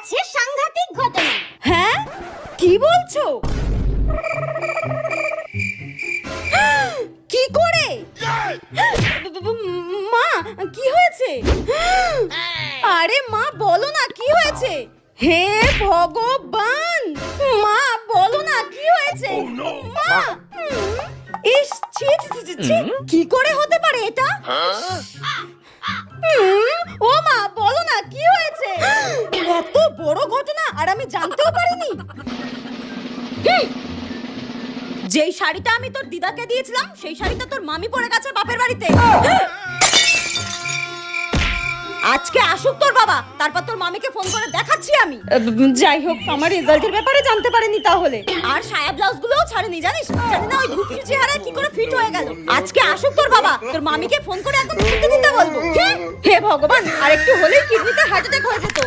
গেছে সাংঘাতিক ঘটনা। হ্যাঁ, কি বলছো? কি করে? মা, কি হয়েছে? আরে মা, বলো না কি হয়েছে? হে ভগবান, মা বলো না কি হয়েছে? মা, ইস, ছি ছি ছি ছি, কি করে হতে পারে এটা? ও মা, বলো না কি হয়েছে? এত বড় ঘটনা আর আমি জানতেও পারিনি। যেই শাড়িটা আমি তোর দিদাকে দিয়েছিলাম সেই শাড়িটা তোর মামি পরে গেছে বাপের বাড়িতে। আজকে আসুক তোর বাবা, তারপর তোর মামিকে ফোন করে দেখাচ্ছি আমি। যাই হোক, আমার রেজাল্টের ব্যাপারে জানতে পারেনি তাহলে। আর সায়া ব্লাউজ গুলোও ছাড়েনি, জানিস? জানি না ওই ঘুপি চেহারা কি করে ফিট হয়ে গেল। আজকে আসুক তোর বাবা, তোর মামিকে ফোন করে একদম ফিরতে দিতে বলবো। হে ভগবান, আর একটু হলেই কিডনিতে হার্ট অ্যাটাক হয়ে যেত।